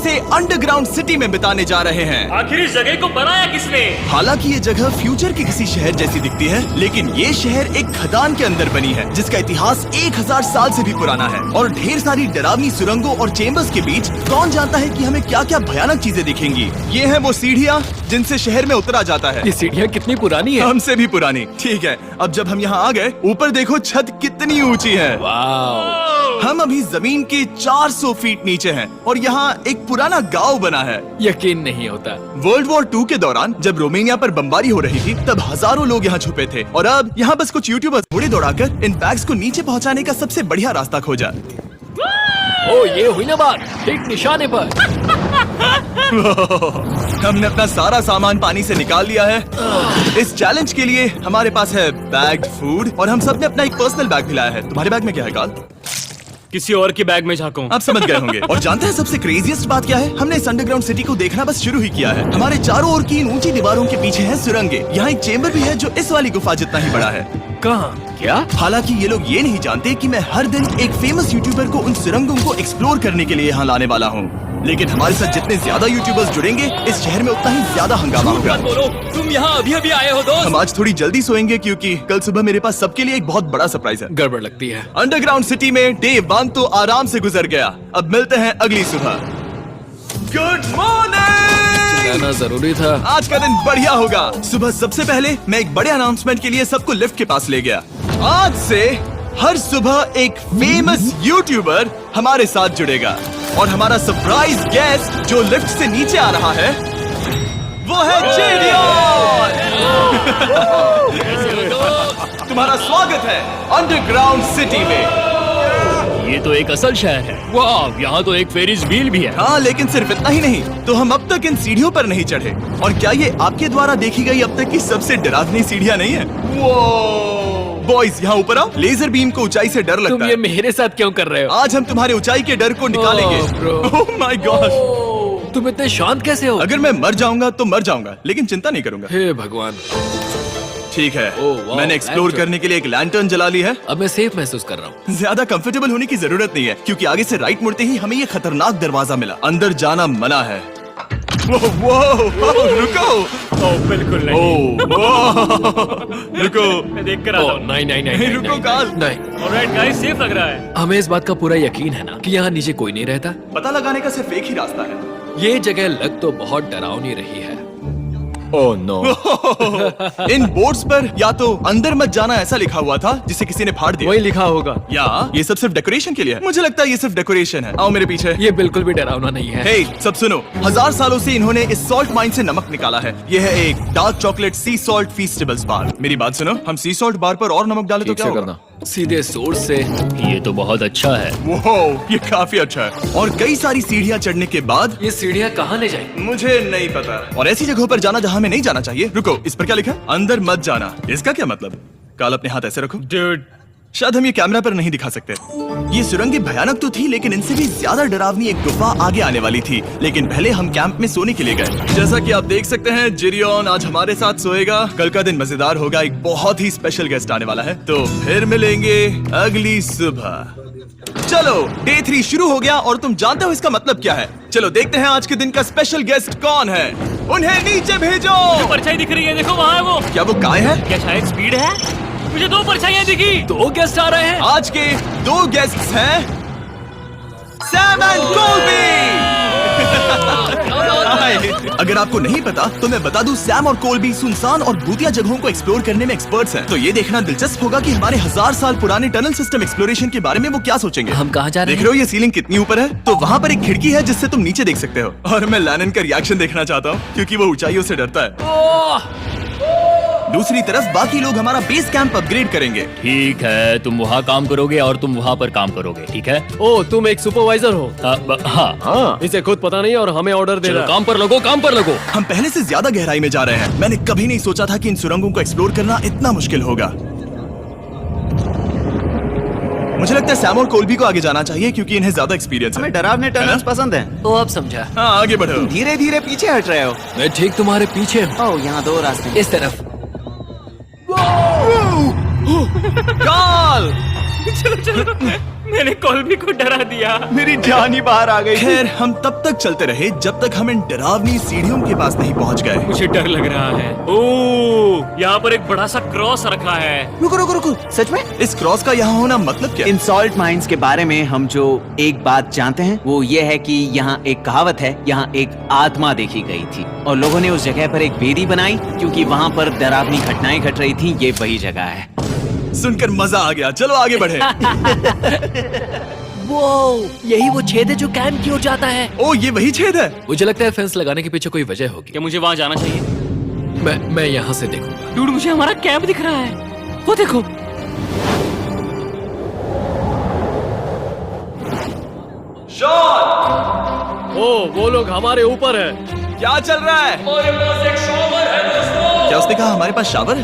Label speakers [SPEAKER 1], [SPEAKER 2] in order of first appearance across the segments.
[SPEAKER 1] इसे underground city में बिताने जा रहे हैं।
[SPEAKER 2] आखिर इस जगह को बनाया किसने?
[SPEAKER 1] हालांकि ये जगह फ्यूचर के किसी शहर जैसी दिखती है, लेकिन ये शहर एक खदान के अंदर बनी है जिसका इतिहास 1000 साल से भी पुराना है और ढेर सारी डरावनी सुरंगों और चेम्बर्स के बीच कौन जानता है कि हमें क्या क्या भयानक चीजें दिखेंगी। ये है वो सीढ़ियाँ जिनसे शहर में उतरा जाता है।
[SPEAKER 3] ये सीढ़ियाँ कितनी पुरानी है?
[SPEAKER 1] हमसे भी पुरानी। ठीक है, अब जब हम यहाँ आ गए, ऊपर देखो छत कितनी ऊंची है।
[SPEAKER 3] वाव!
[SPEAKER 1] हम अभी जमीन के 400 फीट नीचे हैं और यहाँ एक पुराना गांव बना है।
[SPEAKER 3] यकीन नहीं होता।
[SPEAKER 1] वर्ल्ड वॉर 2 के दौरान जब रोमानिया पर बमबारी हो रही थी तब हजारों लोग यहाँ छुपे थे और अब यहाँ बस कुछ यूट्यूबर्स घोड़े दौड़ाकर इन बैग्स को नीचे पहुँचाने का सबसे बढ़िया रास्ता खोजा।
[SPEAKER 3] ओ, ये हुई ना बात, ठीक निशाने पर।
[SPEAKER 1] हमने अपना सारा सामान पानी से निकाल लिया है। इस चैलेंज के लिए हमारे पास है बैग्ड फूड और हम सब ने अपना एक पर्सनल बैग भी लाया है। तुम्हारे बैग में क्या है काल?
[SPEAKER 2] किसी और की बैग में झांको।
[SPEAKER 1] आप समझ गए होंगे। और जानते हैं सबसे क्रेजीएस्ट बात क्या है? हमने इस अंडरग्राउंड सिटी को देखना बस शुरू ही किया है। हमारे चारों ओर की इन ऊंची दीवारों के पीछे है सुरंगें। यहाँ एक चेम्बर भी है जो इस वाली गुफा जितना ही बड़ा है।
[SPEAKER 3] कहाँ? क्या?
[SPEAKER 1] हालांकि ये लोग ये नहीं जानते कि मैं हर दिन एक फेमस यूट्यूबर को उन सुरंगों को एक्सप्लोर करने के लिए यहाँ लाने वाला हूँ। लेकिन हमारे साथ जितने ज्यादा यूट्यूबर्स जुड़ेंगे इस शहर में उतना ही ज्यादा हंगामा होगा।
[SPEAKER 3] तुम यहाँ अभी अभी आए हो दोस्त?
[SPEAKER 1] हम आज थोड़ी जल्दी सोएंगे क्योंकि कल सुबह मेरे पास सबके लिए एक बहुत बड़ा सरप्राइज है।
[SPEAKER 3] गड़बड़ लगती है।
[SPEAKER 1] अंडरग्राउंड सिटी में डे 1 तो आराम से गुजर गया। अब मिलते हैं अगली सुबह। Good morning!
[SPEAKER 3] जाना जरूरी था।
[SPEAKER 1] आज का दिन बढ़िया होगा। सुबह सबसे पहले मैं एक बड़े अनाउंसमेंट के लिए सबको लिफ्ट के पास ले गया। आज से हर सुबह एक फेमस यूट्यूबर हमारे साथ जुड़ेगा और हमारा सरप्राइज गेस्ट जो लिफ्ट से नीचे आ रहा है वो है जेरियन। तुम्हारा स्वागत है अंडरग्राउंड सिटी में।
[SPEAKER 2] ये तो एक असल शहर है। वाह, यहाँ तो एक फेरिस व्हील भी है।
[SPEAKER 1] हाँ, लेकिन सिर्फ इतना ही नहीं, तो हम अब तक इन सीढ़ियों पर नहीं चढ़े। और क्या ये आपके द्वारा देखी गई अब तक की सबसे डरावनी सीढ़ियाँ नहीं है? बॉयज यहाँ ऊपर आओ। लेजर बीम को ऊंचाई से डर लगता
[SPEAKER 3] तुम
[SPEAKER 1] है।
[SPEAKER 3] ये मेरे साथ क्यों कर रहे हो?
[SPEAKER 1] आज हम तुम्हारे ऊंचाई के डर को निकालेंगे। Oh my God!
[SPEAKER 3] तुम इतने शांत कैसे हो?
[SPEAKER 1] अगर मैं मर जाऊंगा तो मर जाऊंगा, लेकिन चिंता नहीं करूंगा।
[SPEAKER 3] हे भगवान!
[SPEAKER 1] ठीक है,
[SPEAKER 3] वाह,
[SPEAKER 1] मैंने एक्सप्लोर
[SPEAKER 3] लैंटर्न।
[SPEAKER 1] करने के लिए एक लैंटर्न जला ली है।
[SPEAKER 3] अब मैं सेफ महसूस कर रहा हूँ।
[SPEAKER 1] ज्यादा कंफर्टेबल होने की जरूरत नहीं है क्योंकि आगे से राइट मुड़ते ही हमें ये खतरनाक दरवाजा मिला। अंदर जाना मना है। रुको।
[SPEAKER 2] बिल्कुल नहीं।
[SPEAKER 1] रुको।
[SPEAKER 2] मैं देख कर आता हूँ।
[SPEAKER 3] नहीं,
[SPEAKER 1] रुको काल।
[SPEAKER 3] नहीं।
[SPEAKER 2] ऑलराइट गाइस, सेफ लग रहा है।
[SPEAKER 3] हमें इस बात का पूरा यकीन है ना कि यहाँ नीचे कोई नहीं रहता।
[SPEAKER 1] पता लगाने का सिर्फ एक ही रास्ता है।
[SPEAKER 3] ये जगह लग तो बहुत डरावनी रही है।
[SPEAKER 1] Oh no. इन बोर्ड्स पर या तो अंदर मत जाना ऐसा लिखा हुआ था जिसे किसी ने फाड़ दिया।
[SPEAKER 3] वही लिखा होगा।
[SPEAKER 1] या ये सब सिर्फ डेकोरेशन के लिए है। मुझे लगता है ये सिर्फ डेकोरेशन है। आओ मेरे पीछे।
[SPEAKER 3] ये बिल्कुल भी डरावना नहीं है।
[SPEAKER 1] हे, सब सुनो। 1000 सालों से इन्होंने इस सॉल्ट माइन से नमक निकाला है। ये है एक डार्क चॉकलेट सी सॉल्ट फीस्टेबल्स बार। मेरी बात सुनो, हम सी सॉल्ट बार पर और नमक डाले तो क्या होगा?
[SPEAKER 3] सीधे सोर्स से।
[SPEAKER 2] ये तो बहुत अच्छा है।
[SPEAKER 1] वो ये काफी अच्छा है। और कई सारी सीढ़ियाँ चढ़ने के बाद
[SPEAKER 3] ये सीढ़ियाँ कहाँ ले जाएंगी?
[SPEAKER 1] मुझे नहीं पता। और ऐसी जगहों पर जाना जहाँ हमें नहीं जाना चाहिए। रुको, इस पर क्या लिखा है? अंदर मत जाना। इसका क्या मतलब? काल अपने हाथ ऐसे रखो।
[SPEAKER 2] Dude,
[SPEAKER 1] शायद हम ये कैमरा पर नहीं दिखा सकते। ये सुरंगें भयानक तो थी, लेकिन इनसे भी ज्यादा डरावनी एक गुफा आगे आने वाली थी। लेकिन पहले हम कैंप में सोने के लिए गए। जैसा कि आप देख सकते हैं, जेरियन आज हमारे साथ सोएगा। कल का दिन मजेदार होगा। एक बहुत ही स्पेशल गेस्ट आने वाला है। तो फिर मिलेंगे अगली सुबह। चलो, डे 3 शुरू हो गया और तुम जानते हो इसका मतलब क्या है? चलो देखते हैं आज के दिन का स्पेशल गेस्ट कौन है। उन्हें नीचे भेजो।
[SPEAKER 2] परछाई दिख रही है, देखो वहाँ है वो।
[SPEAKER 1] क्या वो काय है?
[SPEAKER 2] क्या शायद स्पीड है? मुझे 2 परछाइयाँ दिखी।
[SPEAKER 3] 2 गेस्ट आ रहे हैं।
[SPEAKER 1] आज के 2 गेस्ट्स हैं सैम एंड कोल्बी। अगर आपको नहीं पता तो मैं बता दूं, सैम और कोल्बी सुनसान और भूतिया जगहों को एक्सप्लोर करने में एक्सपर्ट्स हैं। तो ये देखना दिलचस्प होगा कि हमारे 1000 साल पुराने टनल सिस्टम एक्सप्लोरेशन के बारे में वो क्या सोचेंगे।
[SPEAKER 3] हम कहाँ जा रहे
[SPEAKER 1] देख रहे हो ये सीलिंग कितनी ऊपर है? तो वहाँ पर एक खिड़की है जिससे तुम नीचे देख सकते हो। और मैं लैनन का रिएक्शन देखना चाहता हूँ क्योंकि वो ऊंचाइयों से डरता है। दूसरी तरफ बाकी लोग हमारा बेस कैंप अपग्रेड करेंगे।
[SPEAKER 2] ठीक है, तुम वहाँ काम करोगे और तुम वहाँ पर काम करोगे, ठीक है?
[SPEAKER 4] ओ, तुम एक सुपरवाइजर हो?
[SPEAKER 2] हाँ।
[SPEAKER 4] इसे खुद पता नहीं और हमें ऑर्डर दे
[SPEAKER 2] चलो
[SPEAKER 4] रहा।
[SPEAKER 2] काम पर लगो, काम पर लगो।
[SPEAKER 1] हम पहले से ज्यादा गहराई में जा रहे हैं। मैंने कभी नहीं सोचा था कि इन सुरंगों को एक्सप्लोर करना इतना मुश्किल होगा। मुझे लगता है सैम और कोल्बी को आगे जाना चाहिए क्योंकि इन्हें ज्यादा एक्सपीरियंस है।
[SPEAKER 5] हमें डरावने टनल्स पसंद हैं।
[SPEAKER 3] तो अब समझा।
[SPEAKER 1] हाँ, आगे बढ़ो।
[SPEAKER 5] धीरे धीरे पीछे हट रहे हो।
[SPEAKER 3] मैं ठीक तुम्हारे पीछे हूँ।
[SPEAKER 5] ओह, यहाँ 2 रास्ते हैं।
[SPEAKER 3] इस तरफ।
[SPEAKER 1] काल!
[SPEAKER 3] मैंने कोल्बी को डरा दिया।
[SPEAKER 5] मेरी जान ही बाहर आ गई।
[SPEAKER 1] खैर हम तब तक चलते रहे जब तक हम इन डरावनी सीढ़ियों के पास नहीं पहुंच गए।
[SPEAKER 3] मुझे डर लग रहा है। ओह, यहाँ पर एक बड़ा सा क्रॉस रखा है।
[SPEAKER 5] रुको रुको रुको, सच में?
[SPEAKER 1] इस क्रॉस का यहाँ होना मतलब क्या?
[SPEAKER 5] इन सॉल्ट माइंस के बारे में हम जो एक बात जानते हैं वो ये है कि यहाँ एक कहावत है, यहाँ एक आत्मा देखी गई थी और लोगों ने उस जगह पर एक वेदी बनाई क्योंकि वहाँ पर डरावनी घटनाएं घट रही थी। ये वही जगह है।
[SPEAKER 1] सुनकर मजा आ गया, चलो आगे बढ़े।
[SPEAKER 2] वो यही वो छेद है जो कैंप की ओर जाता है।
[SPEAKER 1] ओ ये वही छेद है।
[SPEAKER 4] मुझे लगता है फेंस लगाने के पीछे कोई वजह होगी।
[SPEAKER 3] क्या मुझे वहाँ जाना चाहिए?
[SPEAKER 4] मैं यहाँ से देखूंगा।
[SPEAKER 3] डूड, मुझे हमारा कैंप दिख रहा है। वो देखो।
[SPEAKER 4] ओ वो लोग हमारे ऊपर है।
[SPEAKER 1] क्या चल रहा है? क्या उसने कहा हमारे पास शावर है?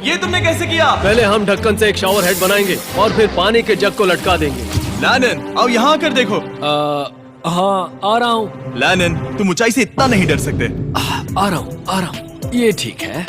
[SPEAKER 1] ये तुमने कैसे किया?
[SPEAKER 4] पहले हम ढक्कन से एक शावर हेड बनाएंगे और फिर पानी के जग को लटका देंगे।
[SPEAKER 1] लैनन आओ यहाँ आकर देखो।
[SPEAKER 4] हाँ आ रहा हूँ।
[SPEAKER 1] लैनन तुम ऊंचाई से इतना नहीं डर सकते।
[SPEAKER 4] आ रहा हूँ। ये ठीक है।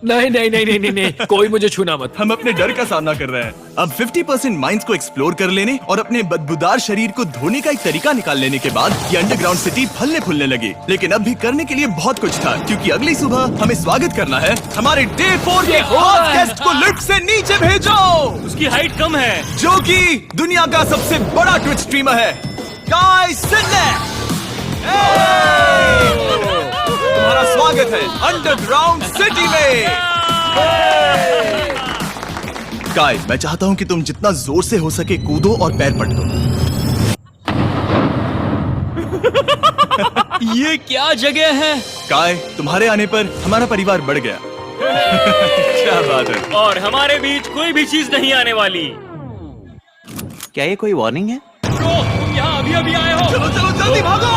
[SPEAKER 4] नहीं नहीं नहीं नहीं नहीं नहीं, कोई मुझे छूना मत।
[SPEAKER 1] हम अपने डर का सामना कर रहे हैं। अब 50% माइंस को एक्सप्लोर कर लेने और अपने बदबूदार शरीर को धोने का एक तरीका निकाल लेने के बाद ये अंडरग्राउंड सिटी फलने फूलने लगी। लेकिन अब भी करने के लिए बहुत कुछ था क्योंकि अगली सुबह हमें स्वागत करना है। हमारे डे 4 के हॉट गेस्ट को लिफ्ट से नीचे भेजो,
[SPEAKER 3] उसकी हाइट कम है।
[SPEAKER 1] जो कि दुनिया का सबसे बड़ा ट्विच स्ट्रीमर है, काई सिनेक्स। तुम्हारा स्वागत है अंडरग्राउंड सिटी में। काई, मैं चाहता हूँ कि तुम जितना जोर से हो सके कूदो और पैर पटको।
[SPEAKER 3] ये क्या जगह है?
[SPEAKER 1] काय, तुम्हारे आने पर हमारा परिवार बढ़ गया। क्या बात है।
[SPEAKER 3] और हमारे बीच कोई भी चीज नहीं आने वाली।
[SPEAKER 5] क्या ये कोई वार्निंग है?
[SPEAKER 3] तुम यहाँ अभी अभी आए हो।
[SPEAKER 1] चलो चलो जल्दी भागो।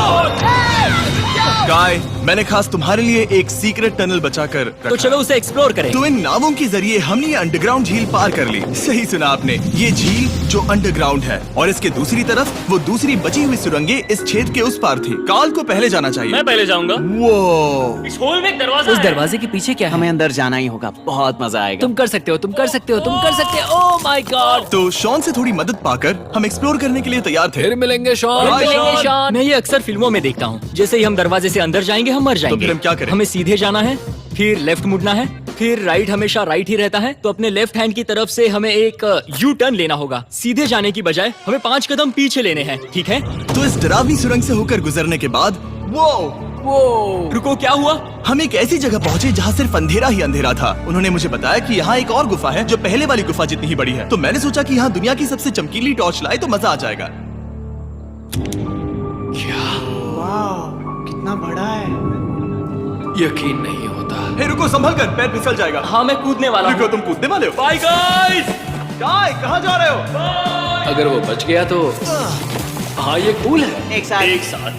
[SPEAKER 1] काय, मैंने खास तुम्हारे लिए एक सीक्रेट टनल बचाकर रखा।
[SPEAKER 3] तो चलो उसे एक्सप्लोर करें।
[SPEAKER 1] तो इन नावों के जरिए हमने ये अंडरग्राउंड झील पार कर ली। सही सुना आपने, ये झील जो अंडरग्राउंड है और इसके दूसरी तरफ वो दूसरी बची हुई सुरंगें इस छेद के उस पार थी। काल को पहले जाना चाहिए।
[SPEAKER 3] मैं पहले जाऊंगा।
[SPEAKER 1] वो
[SPEAKER 3] इस होल में एक दरवाजा
[SPEAKER 2] उस
[SPEAKER 3] है।
[SPEAKER 2] दरवाजे के पीछे क्या है?
[SPEAKER 5] हमें अंदर जाना ही होगा, बहुत मजा आएगा।
[SPEAKER 2] तुम कर सकते हो, तुम कर सकते हो, तुम कर सकते हो। Oh my God.
[SPEAKER 1] तो शॉन से थोड़ी मदद पाकर हम एक्सप्लोर करने के लिए तैयार थे।
[SPEAKER 4] फिर मिलेंगे शॉन।
[SPEAKER 1] Bye,
[SPEAKER 2] मिलेंगे शॉन।
[SPEAKER 3] मैं ये अक्सर फिल्मों में देखता हूँ। जैसे ही हम दरवाजे से अंदर जाएंगे हम मर जाएंगे।
[SPEAKER 1] फिर हम क्या करें?
[SPEAKER 3] हमें सीधे जाना है, फिर लेफ्ट मुड़ना है, फिर राइट हमेशा राइट ही रहता है। तो अपने लेफ्ट हैंड की तरफ से हमें एक यू टर्न लेना होगा। सीधे जाने की बजाय हमें 5 कदम पीछे लेने हैं, ठीक है?
[SPEAKER 1] तो इस डरावनी सुरंग से होकर गुजरने के बाद
[SPEAKER 3] वो रुको, क्या हुआ?
[SPEAKER 1] हम एक ऐसी जगह पहुंचे जहाँ सिर्फ अंधेरा ही अंधेरा था। उन्होंने मुझे बताया कि यहाँ एक और गुफा है जो पहले वाली गुफा जितनी ही बड़ी है। तो मैंने सोचा कि यहाँ दुनिया की सबसे चमकीली टॉर्च लाए तो मजा आ जाएगा।
[SPEAKER 5] कितना बड़ा है।
[SPEAKER 4] यकीन नहीं होता।
[SPEAKER 1] हे रुको, संभल कर, पैर फिसल जाएगा।
[SPEAKER 3] हाँ, मैं कूदने वाला
[SPEAKER 1] रुको,
[SPEAKER 3] हूँ।
[SPEAKER 1] तुम कूदने वाले हो?
[SPEAKER 3] Bye guys.
[SPEAKER 1] काय, कहाँ जा रहे हो?
[SPEAKER 4] अगर वो बच गया तो हाँ ये कूल है।
[SPEAKER 5] एक साथ।
[SPEAKER 3] एक साथ।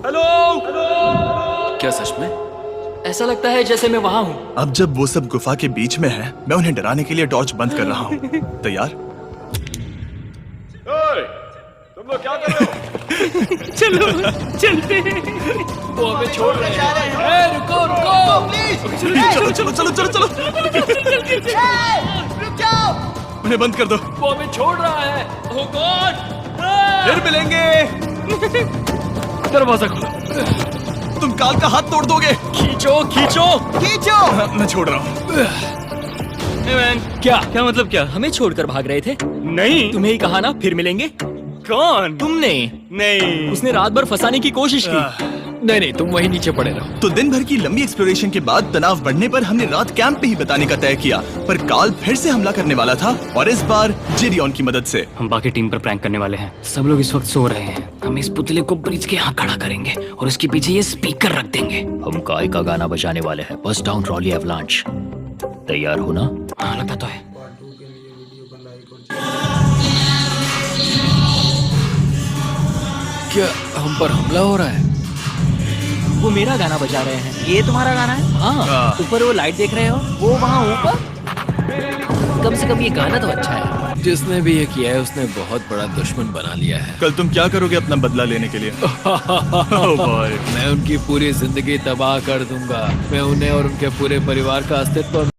[SPEAKER 1] हेलो।
[SPEAKER 4] क्या सच में?
[SPEAKER 3] ऐसा लगता है जैसे मैं वहाँ हूँ।
[SPEAKER 1] अब जब वो सब गुफा के बीच में है, मैं उन्हें डराने के लिए टॉर्च बंद कर रहा हूँ। तैयार? तुम लोग क्या कर रहे हो?
[SPEAKER 3] चलो चलते हैं।
[SPEAKER 4] वो हमें छोड़ रहे हैं। रुको रुको।
[SPEAKER 1] चलो चलो चलो चलो चलो। उन्हें बंद कर दो।
[SPEAKER 4] वो हमें छोड़ रहा है।
[SPEAKER 3] Oh God!
[SPEAKER 1] फिर मिलेंगे।
[SPEAKER 4] दरवाजा खोलो।
[SPEAKER 1] तुम काल का हाथ तोड़ दोगे।
[SPEAKER 3] खींचो खींचो
[SPEAKER 5] खींचो।
[SPEAKER 1] मैं छोड़ रहा हूँ।
[SPEAKER 3] Hey man, क्या मतलब क्या? हमें छोड़कर भाग रहे थे? नहीं, तुम्हें ही कहा ना फिर मिलेंगे। कौन? तुमने? नहीं, उसने रात भर फंसाने की कोशिश की।
[SPEAKER 4] नहीं नहीं, तुम वहीं नीचे पड़े रहो।
[SPEAKER 1] तो दिन भर की लंबी एक्सप्लोरेशन के बाद तनाव बढ़ने पर हमने रात कैंप पे ही बिताने का तय किया। पर काल फिर से हमला करने वाला था और इस बार जिरियन की मदद से।
[SPEAKER 2] हम बाकी टीम पर प्रैंक करने वाले हैं। सब लोग इस वक्त सो रहे हैं। हम इस पुतले को ब्रिज के यहाँ खड़ा करेंगे और उसके पीछे ये स्पीकर रख देंगे।
[SPEAKER 3] हम काय का गाना बजाने वाले हैं। बस डाउन रॉली एवलांच। तैयार हो ना?
[SPEAKER 2] हाँ लगता तो है।
[SPEAKER 4] क्या हम पर हमला हो रहा है?
[SPEAKER 3] वो मेरा गाना बजा रहे हैं।
[SPEAKER 5] ये तुम्हारा गाना है?
[SPEAKER 3] हाँ, ऊपर वो लाइट देख रहे हो? वो वहाँ ऊपर।
[SPEAKER 2] कम से कम ये गाना तो अच्छा है।
[SPEAKER 4] जिसने भी ये किया है उसने बहुत बड़ा दुश्मन बना लिया है।
[SPEAKER 1] कल तुम क्या करोगे अपना बदला लेने के लिए? Oh boy.
[SPEAKER 4] मैं उनकी पूरी जिंदगी तबाह कर दूंगा। मैं उन्हें और उनके पूरे परिवार का अस्तित्व